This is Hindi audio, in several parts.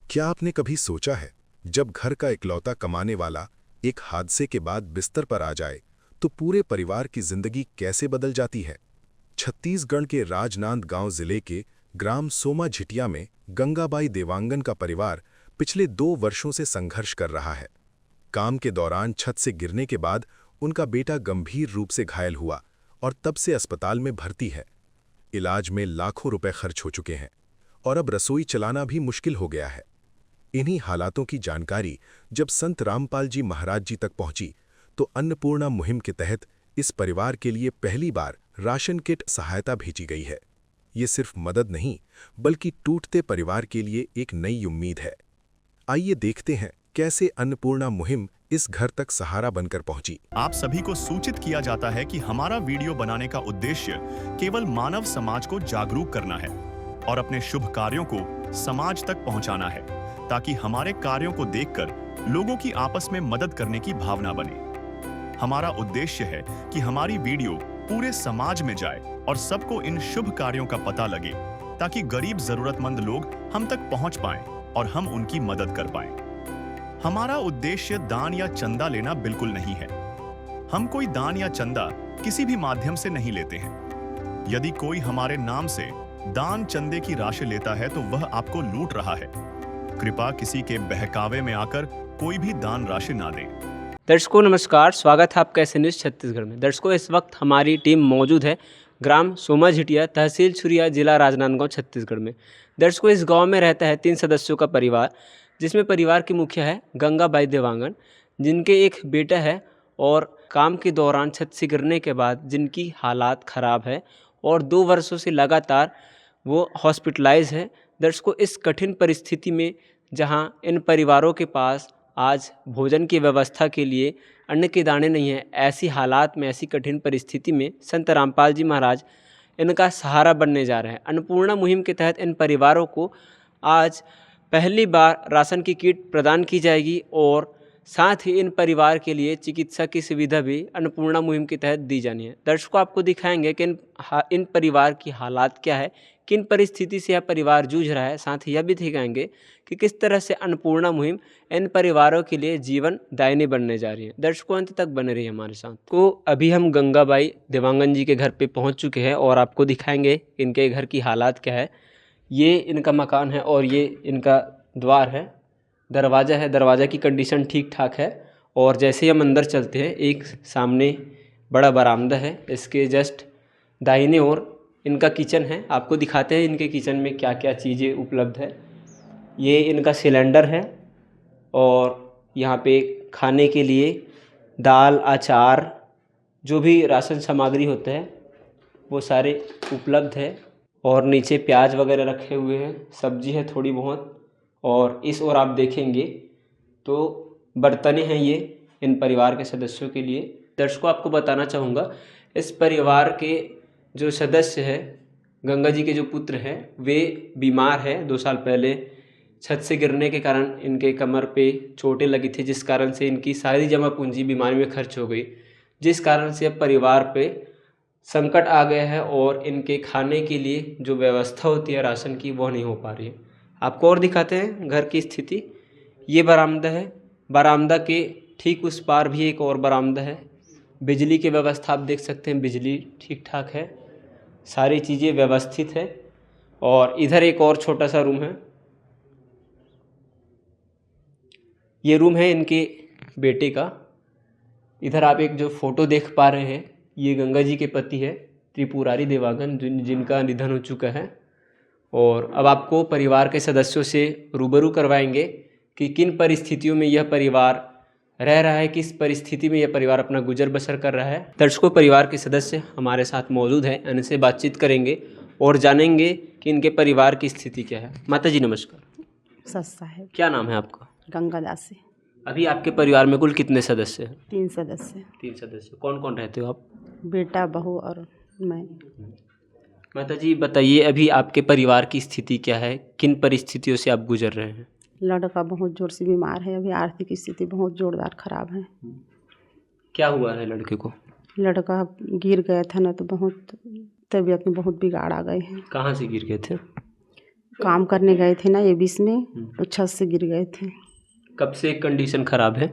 क्या आपने कभी सोचा है, जब घर का इकलौता कमाने वाला एक हादसे के बाद बिस्तर पर आ जाए तो पूरे परिवार की जिंदगी कैसे बदल जाती है। छत्तीसगढ़ के राजनांदगांव जिले के ग्राम सोमा झिटिया में गंगाबाई देवांगन का परिवार पिछले 2 वर्षों से संघर्ष कर रहा है। काम के दौरान छत से गिरने के बाद उनका बेटा गंभीर रूप से घायल हुआ और तब से अस्पताल में भर्ती है। इलाज में लाखों रुपए खर्च हो चुके हैं और अब रसोई चलाना भी मुश्किल हो गया है। इन्हीं हालातों की जानकारी जब संत रामपाल जी महाराज जी तक पहुंची तो अन्नपूर्णा मुहिम के तहत इस परिवार के लिए पहली बार राशन किट सहायता भेजी गई है। ये सिर्फ मदद नहीं, बल्कि टूटते परिवार के लिए एक नई उम्मीद है। आइए देखते हैं कैसे अन्नपूर्णा मुहिम इस घर तक सहारा बनकर पहुंची। आप सभी को सूचित किया जाता है कि हमारा वीडियो बनाने का उद्देश्य केवल मानव समाज को जागरूक करना है और अपने शुभ कार्यों को समाज तक पहुंचाना है, ताकि हमारे कार्यों को देखकर लोगों की आपस में मदद करने की भावना बने। हमारा उद्देश्य है कि हमारी वीडियो पूरे समाज में जाए और सबको इन शुभ कार्यों का पता लगे, ताकि गरीब जरूरतमंद लोग हम तक पहुंच पाएं और हम उनकी मदद कर पाएं। हमारा उद्देश्य दान या चंदा लेना बिल्कुल नहीं है। हम कोई दान या चंदा किसी भी माध्यम से नहीं लेते हैं। यदि कोई हमारे नाम से दान चंदे की राशि लेता है तो वह आपको लूट रहा है। कृपया किसी के बहकावे में आकर कोई भी दान राशि ना दें। दर्शकों नमस्कार, स्वागत है आपका एसएन न्यूज़ छत्तीसगढ़ में। दर्शकों, इस वक्त हमारी टीम मौजूद है ग्राम सोमा झिटिया, तहसील छुरिया, जिला राजनांदगांव, छत्तीसगढ़ में। दर्शकों, इस गांव में रहता है 3 सदस्यों का परिवार, जिसमें परिवार की मुखिया है गंगाबाई देवांगन, जिनके एक बेटा है और काम के दौरान छत से गिरने के बाद जिनकी हालात ख़राब है और 2 वर्षों से लगातार वो हॉस्पिटलाइज है। दर्शकों, इस कठिन परिस्थिति में जहां इन परिवारों के पास आज भोजन की व्यवस्था के लिए अन्न के दाने नहीं हैं, ऐसी हालात में, ऐसी कठिन परिस्थिति में संत रामपाल जी महाराज इनका सहारा बनने जा रहे हैं। अन्नपूर्णा मुहिम के तहत इन परिवारों को आज पहली बार राशन की किट प्रदान की जाएगी और साथ ही इन परिवार के लिए चिकित्सा की सुविधा भी अन्नपूर्णा मुहिम के तहत दी जानी है। दर्शकों, आपको दिखाएंगे कि इन परिवार की हालात क्या है, किन परिस्थिति से यह परिवार जूझ रहा है। साथ ही यह भी दिखाएंगे कि किस तरह से अन्नपूर्णा मुहिम इन परिवारों के लिए जीवन दायिनी बनने जा रही है। दर्शकों, अंत तक बने रहिए हमारे साथ। तो अभी हम गंगाबाई देवांगन जी के घर पे पहुंच चुके हैं और आपको दिखाएंगे इनके घर की हालात क्या है। ये इनका मकान है और ये इनका द्वार है, दरवाज़ा है। दरवाज़ा की कंडीशन ठीक ठाक है और जैसे ही हम अंदर चलते हैं, एक सामने बड़ा बरामदा है, इसके जस्ट दाहिने ओर इनका किचन है। आपको दिखाते हैं इनके किचन में क्या क्या चीज़ें उपलब्ध है। ये इनका सिलेंडर है और यहाँ पे खाने के लिए दाल, अचार, जो भी राशन सामग्री होता है वो सारे उपलब्ध है। और नीचे प्याज वगैरह रखे हुए हैं, सब्जी है थोड़ी बहुत। और इस ओर आप देखेंगे तो बर्तनें हैं ये इन परिवार के सदस्यों के लिए। दर्शकों, आपको बताना चाहूँगा, इस परिवार के जो सदस्य है, गंगा जी के जो पुत्र हैं, वे बीमार है। 2 साल पहले छत से गिरने के कारण इनके कमर पे चोटें लगी थी, जिस कारण से इनकी सारी जमा पूंजी बीमारी में खर्च हो गई, जिस कारण से अब परिवार पे संकट आ गया है और इनके खाने के लिए जो व्यवस्था होती है राशन की, वो नहीं हो पा रही है। आपको और दिखाते हैं घर की स्थिति। ये बरामदा है, बरामदा के ठीक उस पार भी एक और बरामदा है। बिजली की व्यवस्था आप देख सकते हैं, बिजली ठीक ठाक है, सारी चीज़ें व्यवस्थित है। और इधर एक और छोटा सा रूम है। ये रूम है इनके बेटे का। इधर आप एक जो फ़ोटो देख पा रहे हैं, ये गंगा जी के पति है त्रिपुरारी देवांगन, जिनका निधन हो चुका है। और अब आपको परिवार के सदस्यों से रूबरू करवाएंगे कि किन परिस्थितियों में यह परिवार रह रहा है, किस परिस्थिति में यह परिवार अपना गुजर बसर कर रहा है। दर्शकों, परिवार के सदस्य हमारे साथ मौजूद हैं, इनसे बातचीत करेंगे और जानेंगे कि इनके परिवार की स्थिति क्या है। माता जी नमस्कार। सच साहेब। क्या नाम है आपका? गंगादासी। अभी आपके परिवार में कुल कितने सदस्य हैं? 3 सदस्य। 3 सदस्य। कौन कौन रहते हो आप? बेटा, बहू और मैं। माता जी बताइए, अभी आपके परिवार की स्थिति क्या है, किन परिस्थितियों से आप गुजर रहे हैं? लड़का बहुत जोर से बीमार है, अभी आर्थिक स्थिति बहुत जोरदार खराब है। क्या हुआ है लड़के को? लड़का गिर गया था ना, तो बहुत तबीयत में बहुत बिगाड़ आ गए हैं। कहाँ से गिर गए थे? काम करने गए थे ना एबीस में, तो छत से गिर गए थे। कब से कंडीशन खराब है?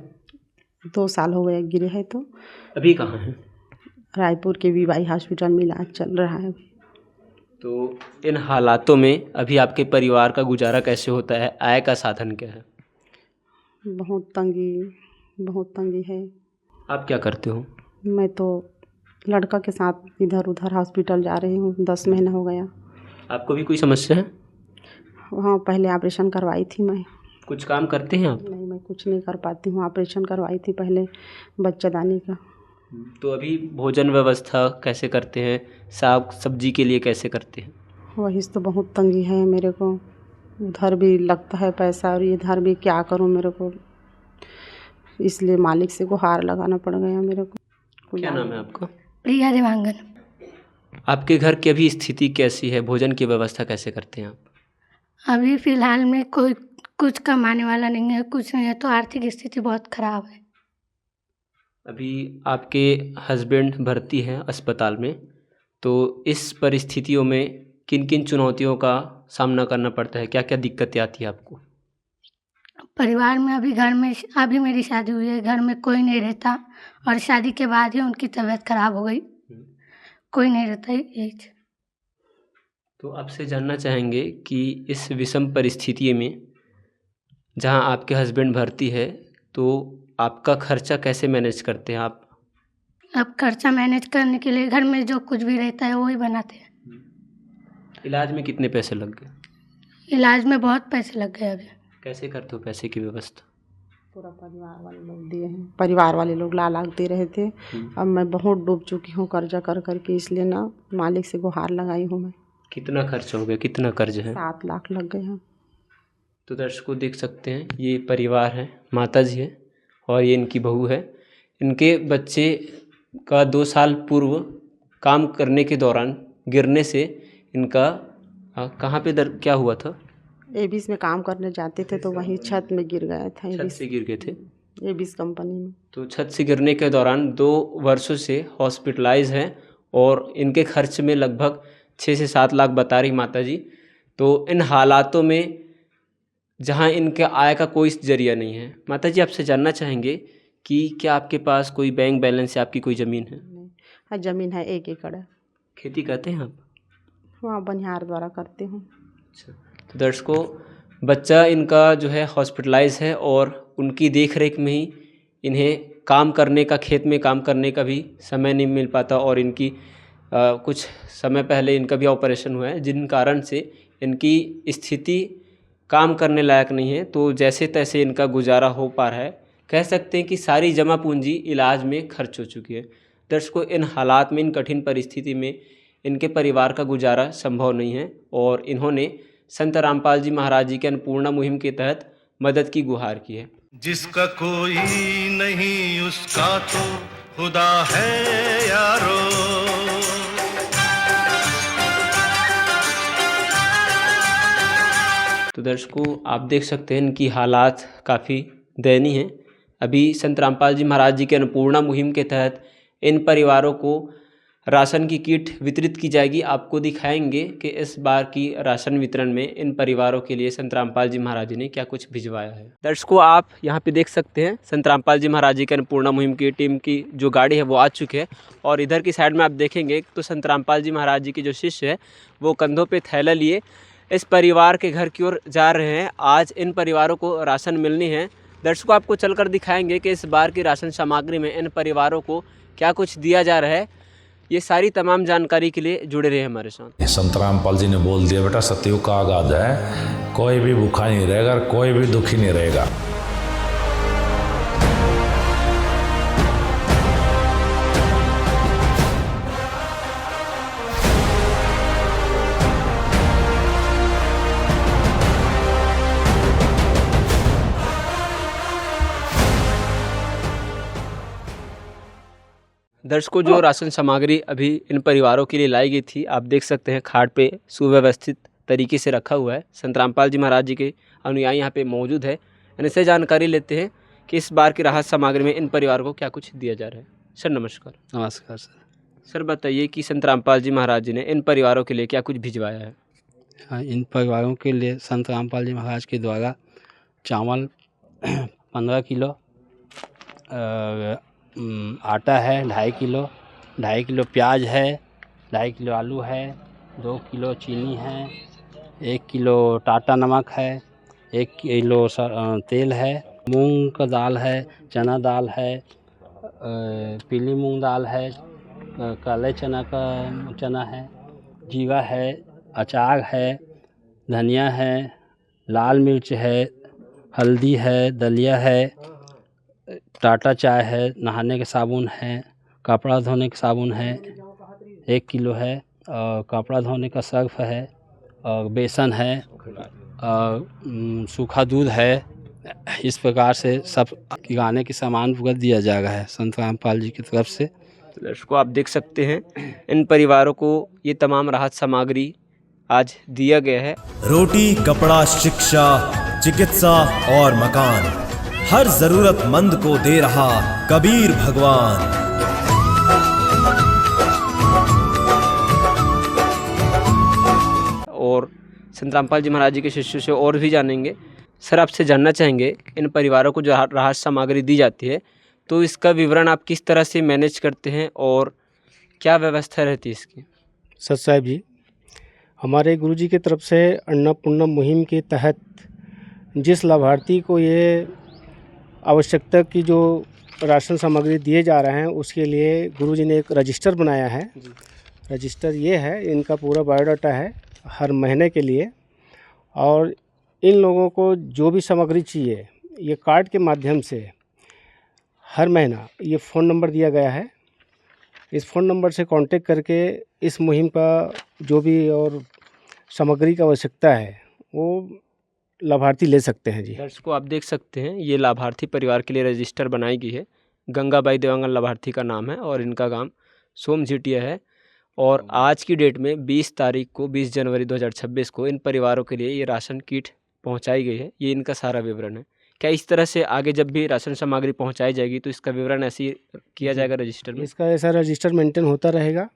2 साल हो गए गिरे हैं। तो अभी कहाँ हैं? रायपुर के वीवाई हॉस्पिटल में इलाज चल रहा है अभी। तो इन हालातों में अभी आपके परिवार का गुजारा कैसे होता है? आय का साधन क्या है? बहुत तंगी है। आप क्या करते हो? मैं तो लड़का के साथ इधर उधर हॉस्पिटल जा रही हूँ, 10 महीना हो गया। आपको भी कोई समस्या है? वहाँ पहले ऑपरेशन करवाई थी मैं। कुछ काम करते हैं आप? नहीं, मैं कुछ नहीं कर पाती हूँ। ऑपरेशन करवाई थी पहले बच्चेदानी का। तो अभी भोजन व्यवस्था कैसे करते हैं? साग सब्जी के लिए कैसे करते हैं? वही तो बहुत तंगी है मेरे को। उधर भी लगता है पैसा और इधर भी क्या करूँ मेरे को, इसलिए मालिक से गुहार लगाना पड़ गया मेरे को। क्या नाम है आपका? प्रिया देवांगन। आपके घर की अभी स्थिति कैसी है? भोजन की व्यवस्था कैसे करते हैं आप? अभी फ़िलहाल में कोई कुछ कमाने वाला नहीं है, कुछ नहीं है, तो आर्थिक स्थिति बहुत ख़राब है। अभी आपके हस्बैंड भर्ती हैं अस्पताल में, तो इस परिस्थितियों में किन किन चुनौतियों का सामना करना पड़ता है? क्या क्या दिक्कतें आती है आपको? परिवार में अभी घर में अभी मेरी शादी हुई है, घर में कोई नहीं रहता, और शादी के बाद ही उनकी तबीयत ख़राब हो गई। कोई नहीं रहता यही। तो आपसे जानना चाहेंगे कि इस विषम परिस्थिति में जहां आपके हस्बैंड भर्ती है, तो आपका खर्चा कैसे मैनेज करते हैं आप? अब खर्चा मैनेज करने के लिए घर में जो कुछ भी रहता है वही बनाते हैं। इलाज में कितने पैसे लग गए? इलाज में बहुत पैसे लग गए अभी। कैसे करते हो पैसे की व्यवस्था? पूरा परिवार वाले लोग दिए हैं, परिवार वाले लोग ला दे रहे थे। अब मैं बहुत डूब चुकी हूँ कर्जा कर के, इसलिए ना मालिक से गुहार लगाई हूँ मैं। कितना खर्च हो गया? कितना कर्ज है? 7 लाख लग गए हैं। तो दर्शकों देख सकते हैं, ये परिवार है, माता जी है और ये इनकी बहू है। इनके बच्चे का 2 साल पूर्व काम करने के दौरान गिरने से इनका कहाँ पे क्या हुआ था? एबीस में काम करने जाते थे तो वहीं छत में गिर गया था। छत से गिर गए थे? एबीस कंपनी में। तो छत से गिरने के दौरान 2 वर्षों से हॉस्पिटलाइज हैं और इनके खर्च में लगभग 6 से 7 लाख बता रही माता जी। तो इन हालातों में जहां इनके आय का कोई जरिया नहीं है, माता जी आपसे जानना चाहेंगे कि क्या आपके पास कोई बैंक बैलेंस या आपकी कोई ज़मीन है? हाँ, ज़मीन है 1 एकड़। खेती करते हैं आप? हाँ, बनिहार द्वारा करते हूँ। अच्छा, तो दर्शकों बच्चा इनका जो है हॉस्पिटलाइज है और उनकी देख रेख में ही इन्हें काम करने का, खेत में काम करने का भी समय नहीं मिल पाता और इनकी कुछ समय पहले इनका भी ऑपरेशन हुआ है, जिन कारण से इनकी स्थिति काम करने लायक नहीं है। तो जैसे तैसे इनका गुजारा हो पा रहा है। कह सकते हैं कि सारी जमा पूंजी इलाज में खर्च हो चुकी है। दर्शकों इन हालात में, इन कठिन परिस्थिति में इनके परिवार का गुजारा संभव नहीं है और इन्होंने संत रामपाल जी महाराज जी के अन्नपूर्णा मुहिम के तहत मदद की गुहार की है। जिसका कोई नहीं उसका तो खुदा है यारो। तो दर्शकों आप देख सकते हैं इनकी हालात काफ़ी दयनीय हैं। अभी संत रामपाल जी महाराज जी के अन्नपूर्णा मुहिम के तहत इन परिवारों को राशन की किट वितरित की जाएगी। आपको दिखाएंगे कि इस बार की राशन वितरण में इन परिवारों के लिए संत रामपाल जी महाराज जी ने क्या कुछ भिजवाया है। दर्शकों आप यहाँ पे देख सकते हैं संत रामपाल जी महाराज जी के अन्नपूर्णा मुहिम की टीम की जो गाड़ी है वो आ चुकी है और इधर की साइड में आप देखेंगे तो संत रामपाल जी महाराज जी के जो शिष्य है वो कंधों पे थैला लिए इस परिवार के घर की ओर जा रहे हैं। आज इन परिवारों को राशन मिलनी है। दर्शकों आपको चलकर दिखाएंगे कि इस बार की राशन सामग्री में इन परिवारों को क्या कुछ दिया जा रहा है। ये सारी तमाम जानकारी के लिए जुड़े रहे हमारे साथ। संत रामपाल जी ने बोल दिया, बेटा सतयुग का आगाज है, कोई भी भूखा नहीं रहेगा, कोई भी दुखी नहीं रहेगा। दर्शकों जो राशन सामग्री अभी इन परिवारों के लिए लाई गई थी, आप देख सकते हैं खाट पे सुव्यवस्थित तरीके से रखा हुआ है। संत रामपाल जी महाराज जी के अनुयायी यहाँ पे मौजूद है। इनसे जानकारी लेते हैं कि इस बार की राहत सामग्री में इन परिवारों को क्या कुछ दिया जा रहा है। सर नमस्कार। नमस्कार सर। सर बताइए कि संत रामपाल जी महाराज जी ने इन परिवारों के लिए क्या कुछ भिजवाया है। हाँ, इन परिवारों के लिए संत रामपाल जी महाराज के द्वारा चावल 15 किलो, आटा है 2.5 किलो प्याज है, 2.5 किलो आलू है, 2 किलो चीनी है, 1 किलो टाटा नमक है, 1 किलो तेल है, मूंग का दाल है, चना दाल है, पीली मूंग दाल है, काले चना है, जीरा है, अचार है, धनिया है, लाल मिर्च है, हल्दी है, दलिया है, टाटा चाय है, नहाने के साबुन है, कपड़ा धोने का साबुन है 1 किलो है, और कपड़ा धोने का सर्फ है, और बेसन है, और सूखा दूध है। इस प्रकार से सब किराने के सामान पूरा दिया जा रहा है संत रामपाल जी की तरफ से। तो दर्शकों आप देख सकते हैं इन परिवारों को ये तमाम राहत सामग्री आज दिया गया है। रोटी, कपड़ा, शिक्षा, चिकित्सा और मकान, हर जरूरतमंद को दे रहा कबीर भगवान। और संत रामपाल जी महाराज जी के शिष्यों से और भी जानेंगे। सर, आपसे जानना चाहेंगे इन परिवारों को जो राहत सामग्री दी जाती है तो इसका विवरण आप किस तरह से मैनेज करते हैं और क्या व्यवस्था रहती है इसकी? सत साहब जी, हमारे गुरुजी की तरफ से अन्नपूर्णा मुहिम के तहत जिस लाभार्थी को ये आवश्यकता की जो राशन सामग्री दिए जा रहे हैं उसके लिए गुरुजी ने एक रजिस्टर बनाया है। रजिस्टर ये है, इनका पूरा बायोडाटा है हर महीने के लिए, और इन लोगों को जो भी सामग्री चाहिए ये कार्ड के माध्यम से हर महीना ये फ़ोन नंबर दिया गया है। इस फ़ोन नंबर से कांटेक्ट करके इस मुहिम का जो भी और सामग्री की आवश्यकता है वो लाभार्थी ले सकते हैं जी। दर्शकों आप देख सकते हैं ये लाभार्थी परिवार के लिए रजिस्टर बनाई गई है। गंगाबाई देवांगन लाभार्थी का नाम है और इनका गांव सोमझिटिया है। और आज की डेट में 20 तारीख को 20 जनवरी 2026 को इन परिवारों के लिए ये राशन किट पहुंचाई गई है। ये इनका सारा विवरण है। क्या इस तरह से आगे जब भी राशन सामग्री पहुंचाई जाएगी तो इसका विवरण ऐसे ही किया जाएगा रजिस्टर में? इसका ऐसा रजिस्टर मेंटेन होता रहेगा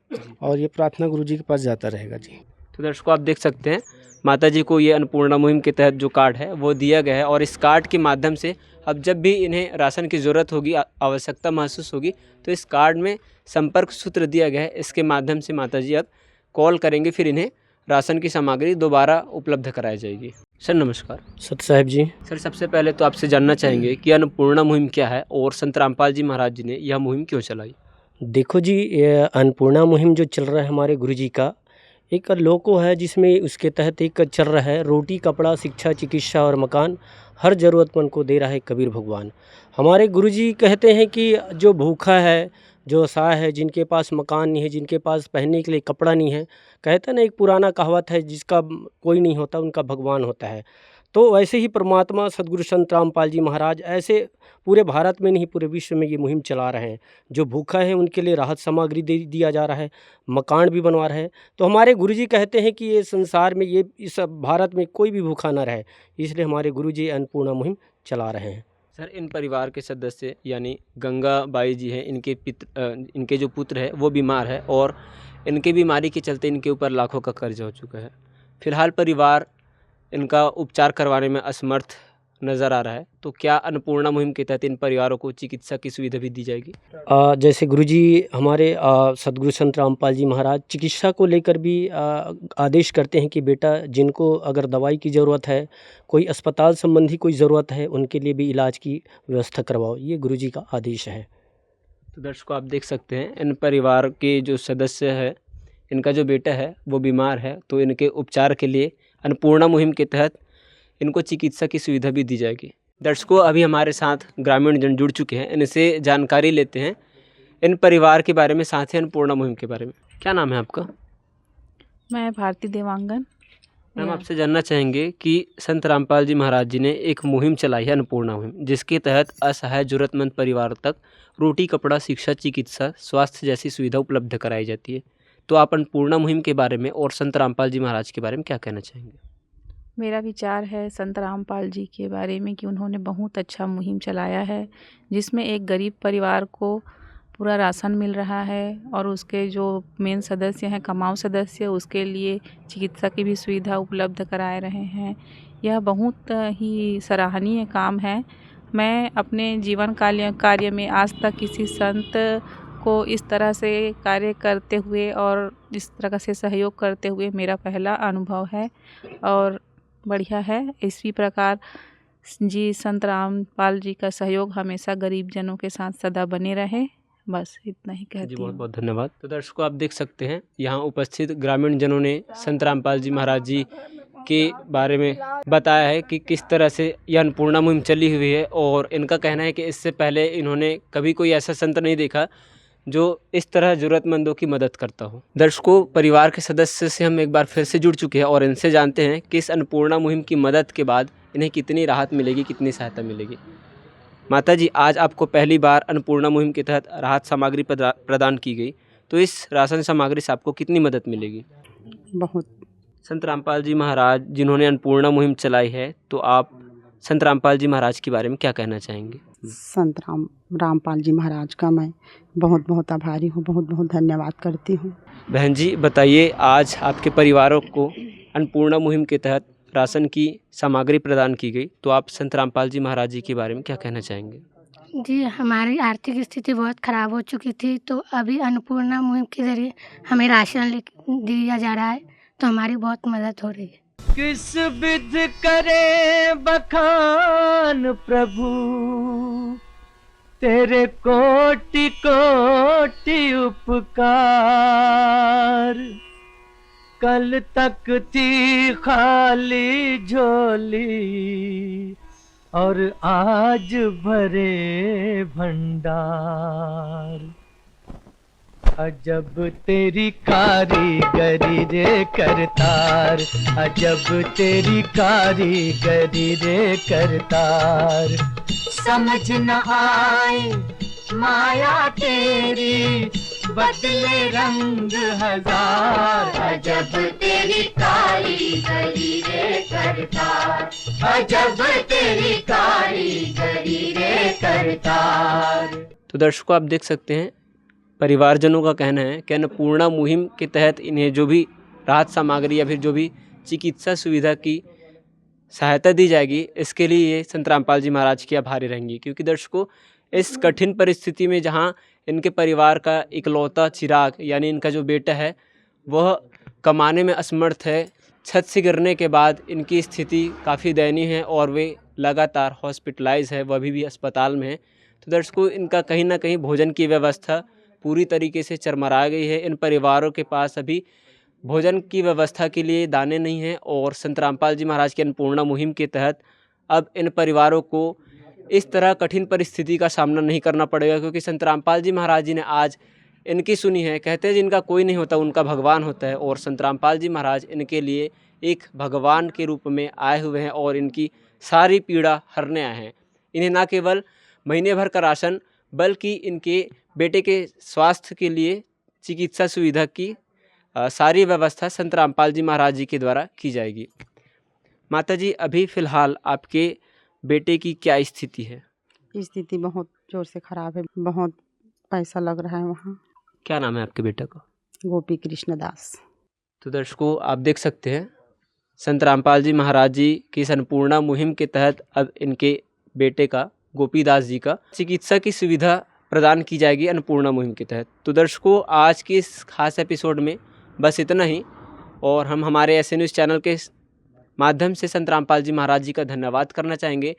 और ये प्रार्थना गुरुजी के पास जाता रहेगा जी। तो दर्शकों आप देख सकते हैं माता जी को ये अन्नपूर्णा मुहिम के तहत जो कार्ड है वो दिया गया है और इस कार्ड के माध्यम से अब जब भी इन्हें राशन की ज़रूरत होगी, आवश्यकता महसूस होगी, तो इस कार्ड में संपर्क सूत्र दिया गया है। इसके माध्यम से माता जी अब कॉल करेंगे, फिर इन्हें राशन की सामग्री दोबारा उपलब्ध कराई जाएगी। सर नमस्कार। सत साहब जी। सर सबसे पहले तो आपसे जानना चाहेंगे कि अन्नपूर्णा मुहिम क्या है और संत रामपाल जी महाराज जी ने यह मुहिम क्यों चलाई? देखो जी, ये अन्नपूर्णा मुहिम जो चल रहा है हमारे गुरुजी का एक लोको है, जिसमें उसके तहत एक चल रहा है रोटी, कपड़ा, शिक्षा, चिकित्सा और मकान, हर ज़रूरतमंद को दे रहा है कबीर भगवान। हमारे गुरुजी कहते हैं कि जो भूखा है, जो असहाय है, जिनके पास मकान नहीं है, जिनके पास पहनने के लिए कपड़ा नहीं है, कहते हैं ना एक पुराना कहावत है, जिसका कोई नहीं होता उनका भगवान होता है। तो वैसे ही परमात्मा सदगुरु संत रामपाल जी महाराज ऐसे पूरे भारत में नहीं पूरे विश्व में ये मुहिम चला रहे हैं। जो भूखा है उनके लिए राहत सामग्री दे दिया जा रहा है, मकान भी बनवा रहे हैं। तो हमारे गुरुजी कहते हैं कि ये संसार में ये इस भारत में कोई भी भूखा ना रहे, इसलिए हमारे गुरुजी अन्नपूर्णा मुहिम चला रहे हैं। सर इन परिवार के सदस्य यानी गंगाबाई जी हैं, इनके जो पुत्र है वो बीमार है और इनके बीमारी के चलते इनके ऊपर लाखों का कर्ज हो चुका है। फिलहाल परिवार इनका उपचार करवाने में असमर्थ नज़र आ रहा है, तो क्या अन्नपूर्णा मुहिम के तहत इन परिवारों को चिकित्सा की सुविधा भी दी जाएगी? जैसे गुरुजी हमारे सदगुरु संत रामपाल जी महाराज चिकित्सा को लेकर भी आदेश करते हैं कि बेटा जिनको अगर दवाई की ज़रूरत है, कोई अस्पताल संबंधी कोई ज़रूरत है, उनके लिए भी इलाज की व्यवस्था करवाओ, ये गुरुजी का आदेश है। तो दर्शकों आप देख सकते हैं इन परिवार के जो सदस्य है, इनका जो बेटा है वो बीमार है, तो इनके उपचार के लिए अन्नपूर्णा मुहिम के तहत इनको चिकित्सा की सुविधा भी दी जाएगी। दर्शकों अभी हमारे साथ ग्रामीण जन जुड़ चुके हैं, इनसे जानकारी लेते हैं इन परिवार के बारे में, साथ ही अन्नपूर्णा मुहिम के बारे में। क्या नाम है आपका? मैं भारती देवांगन। मैम आपसे जानना चाहेंगे कि संत रामपाल जी महाराज जी ने एक मुहिम चलाई है अन्नपूर्णा मुहिम, जिसके तहत असहाय ज़रूरतमंद परिवार तक रोटी, कपड़ा, शिक्षा, चिकित्सा, स्वास्थ्य जैसी सुविधा उपलब्ध कराई जाती है। तो आप अन्नपूर्णा मुहिम के बारे में और संत रामपाल जी महाराज के बारे में क्या कहना चाहेंगे? मेरा विचार है संत रामपाल जी के बारे में कि उन्होंने बहुत अच्छा मुहिम चलाया है, जिसमें एक गरीब परिवार को पूरा राशन मिल रहा है और उसके जो मेन सदस्य हैं, कमाऊ सदस्य, उसके लिए चिकित्सा की भी सुविधा उपलब्ध कराए रहे हैं। यह बहुत ही सराहनीय काम है। मैं अपने जीवन कार्य में आज तक किसी संत को इस तरह से कार्य करते हुए और इस तरह से सहयोग करते हुए मेरा पहला अनुभव है और बढ़िया है। इसी प्रकार जी संत रामपाल जी का सहयोग हमेशा गरीब जनों के साथ सदा बने रहे। बस इतना ही कहती जी, हूँ। बहुत बहुत धन्यवाद। तो दर्शकों, आप देख सकते हैं यहाँ उपस्थित ग्रामीण जनों ने संत रामपाल जी महाराज जी के बारे में बताया है कि किस तरह से यह अन्नपूर्णा मुहिम चली हुई है और इनका कहना है कि इससे पहले इन्होंने कभी कोई ऐसा संत नहीं देखा जो इस तरह ज़रूरतमंदों की मदद करता हो। दर्शकों, परिवार के सदस्य से हम एक बार फिर से जुड़ चुके हैं और इनसे जानते हैं कि इस अन्नपूर्णा मुहिम की मदद के बाद इन्हें कितनी राहत मिलेगी, कितनी सहायता मिलेगी। माता जी, आज आपको पहली बार अन्नपूर्णा मुहिम के तहत राहत सामग्री प्रदान की गई, तो इस राशन सामग्री से आपको कितनी मदद मिलेगी? बहुत। संत रामपाल जी महाराज जिन्होंने अन्नपूर्णा मुहिम चलाई है, तो आप संत रामपाल जी महाराज के बारे में क्या कहना चाहेंगे? संत रामपाल जी महाराज का मैं बहुत बहुत आभारी हूँ, बहुत बहुत धन्यवाद करती हूँ। बहन जी, बताइए, आज आपके परिवारों को अन्नपूर्णा मुहिम के तहत राशन की सामग्री प्रदान की गई, तो आप संत रामपाल जी महाराज जी के बारे में क्या कहना चाहेंगे? जी, हमारी आर्थिक स्थिति बहुत ख़राब हो चुकी थी, तो अभी अन्नपूर्णा मुहिम के ज़रिए हमें राशन दिया जा रहा है, तो हमारी बहुत मदद हो रही है। किस विध करे बखान प्रभु, तेरे कोटि कोटि उपकार। कल तक थी खाली झोली और आज भरे भंडार। अजब तेरी कारीगरी रे करतार, अजब तेरी कारीगरी रे करतार। समझ न आए माया तेरी, बदले रंग हजार। अजब तेरी कारीगरी रे करतार, अजब तेरी कारीगरी रे करतार। तो दर्शकों, आप देख सकते हैं परिवारजनों का कहना है कि अन्नपूर्णा मुहिम के तहत इन्हें जो भी राहत सामग्री या फिर जो भी चिकित्सा सुविधा की सहायता दी जाएगी, इसके लिए ये संत रामपाल जी महाराज के आभारी रहेंगी। क्योंकि दर्शकों, इस कठिन परिस्थिति में जहां इनके परिवार का इकलौता चिराग यानी इनका जो बेटा है वह कमाने में असमर्थ है, छत से गिरने के बाद इनकी स्थिति काफ़ी दयनीय है और वे लगातार हॉस्पिटलाइज है, वह भी अस्पताल में है। तो दर्शकों, इनका कहीं ना कहीं भोजन की व्यवस्था पूरी तरीके से चरमरा गई है। इन परिवारों के पास अभी भोजन की व्यवस्था के लिए दाने नहीं हैं और संत रामपाल जी महाराज की अन्नपूर्णा मुहिम के तहत अब इन परिवारों को इस तरह कठिन परिस्थिति का सामना नहीं करना पड़ेगा, क्योंकि संत रामपाल जी महाराज जी ने आज इनकी सुनी है। कहते हैं जिनका कोई नहीं होता उनका भगवान होता है, और संत रामपाल जी महाराज इनके लिए एक भगवान के रूप में आए हुए हैं और इनकी सारी पीड़ा हरने आए हैं। इन्हें ना केवल महीने भर का राशन बल्कि इनके बेटे के स्वास्थ्य के लिए चिकित्सा सुविधा की सारी व्यवस्था संत रामपाल जी महाराज जी के द्वारा की जाएगी। माता जी, अभी फ़िलहाल आपके बेटे की क्या स्थिति है? स्थिति बहुत ज़ोर से ख़राब है, बहुत पैसा लग रहा है वहाँ। क्या नाम है आपके बेटे का? गोपी कृष्ण दास। तो दर्शकों, आप देख सकते हैं संत रामपाल जी महाराज जी की अन्नपूर्णा मुहिम के तहत अब इनके बेटे का, गोपी दास जी का, चिकित्सा की सुविधा प्रदान की जाएगी अन्नपूर्णा मुहिम के तहत। तो दर्शकों, आज के इस खास एपिसोड में बस इतना ही, और हम हमारे ऐसे न्यूज़ चैनल के माध्यम से संत रामपाल जी महाराज जी का धन्यवाद करना चाहेंगे,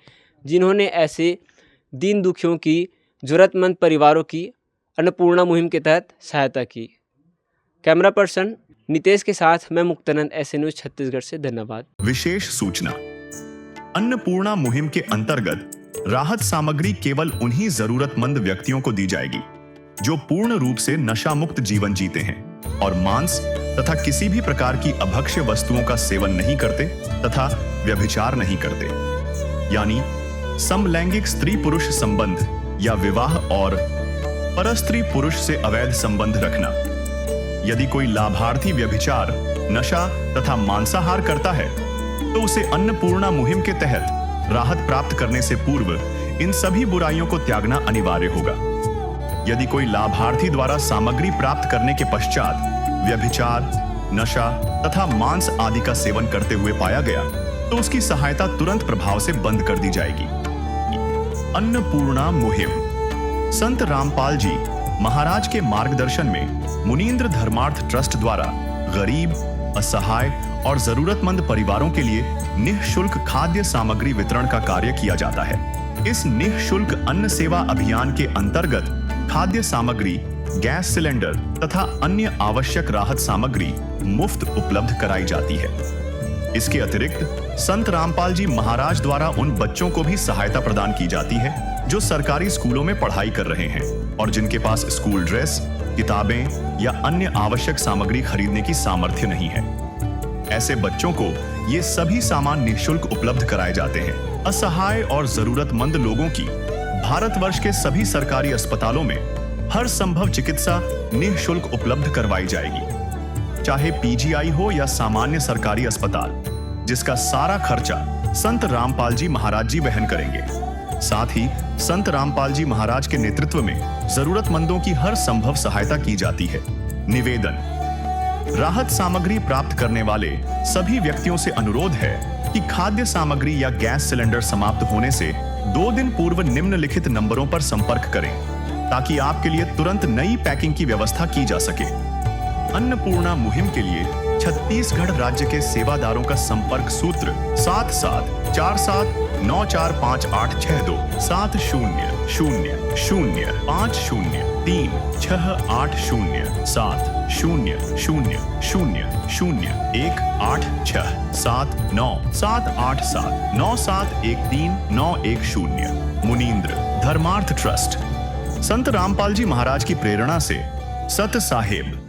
जिन्होंने ऐसे दीन दुखियों की, ज़रूरतमंद परिवारों की अन्नपूर्णा मुहिम के तहत सहायता की। कैमरा पर्सन नितेश के साथ मैं मुक्तानंद, ऐसे न्यूज़ छत्तीसगढ़ से। धन्यवाद। विशेष सूचना, अन्नपूर्णा मुहिम के अंतर्गत राहत सामग्री केवल उन्हीं जरूरतमंद व्यक्तियों को दी जाएगी जो पूर्ण रूप से नशा मुक्त जीवन जीते हैं और मांस तथा किसी भी प्रकार की अभक्ष्य वस्तुओं का सेवन नहीं करते तथा व्यभिचार नहीं करते, यानी समलैंगिक स्त्री पुरुष संबंध या विवाह और परस्त्री पुरुष से अवैध संबंध रखना। यदि कोई लाभार्थी व्यभिचार, नशा तथा मांसाहार करता है तो उसे अन्नपूर्णा मुहिम के तहत राहत प्राप्त करने से पूर्व इन सभी बुराइयों को त्यागना अनिवार्य होगा। यदि कोई लाभार्थी द्वारा सामग्री प्राप्त करने के पश्चात व्यभिचार, नशा तथा मांस आदि का सेवन करते हुए पाया गया तो उसकी सहायता तुरंत प्रभाव से बंद कर दी जाएगी। अन्नपूर्णा मुहिम। संत रामपाल जी महाराज के मार्गदर्शन में मुनींद्र धर्मार्थ ट्रस्ट द्वारा गरीब, असहाय और जरूरतमंद परिवारों के लिए निःशुल्क खाद्य सामग्री वितरण का कार्य किया जाता है। इस निःशुल्क अन्न सेवा अभियान के अंतर्गत खाद्य सामग्री, गैस सिलेंडर तथा अन्य आवश्यक राहत सामग्री मुफ्त उपलब्ध कराई जाती है। इसके अतिरिक्त संत रामपाल जी महाराज द्वारा उन बच्चों को भी सहायता प्रदान की जाती है जो सरकारी स्कूलों में पढ़ाई कर रहे हैं और जिनके पास स्कूल ड्रेस, किताबें या अन्य आवश्यक सामग्री खरीदने की सामर्थ्य नहीं है। ऐसे बच्चों को ये सभी सामान निःशुल्क उपलब्ध कराए जाते हैं। असहाय और जरूरतमंद लोगों की भारतवर्ष के सभी सरकारी अस्पतालों में हर संभव चिकित्सा निःशुल्क उपलब्ध करवाई जाएगी, चाहे पीजीआई हो या सामान्य सरकारी अस्पताल, जिसका सारा खर्चा संत रामपाल जी महाराज जी वहन करेंगे। साथ ही संत रामपाल जी महाराज के नेतृत्व में जरूरतमंदों की हर संभव सहायता की जाती है। निवेदन। राहत सामग्री प्राप्त करने वाले सभी व्यक्तियों से अनुरोध है कि खाद्य सामग्री या गैस सिलेंडर समाप्त होने से 2 दिन पूर्व निम्नलिखित नंबरों पर संपर्क करें ताकि आपके लिए तुरंत नई पैकिंग की व्यवस्था की जा सके। अन्नपूर्णा मुहिम के लिए छत्तीसगढ़ राज्य के सेवादारों का संपर्क सूत्र 7747945862 700187 मुनींद्र धर्मार्थ ट्रस्ट। संत रामपाल जी महाराज की प्रेरणा से सत साहेब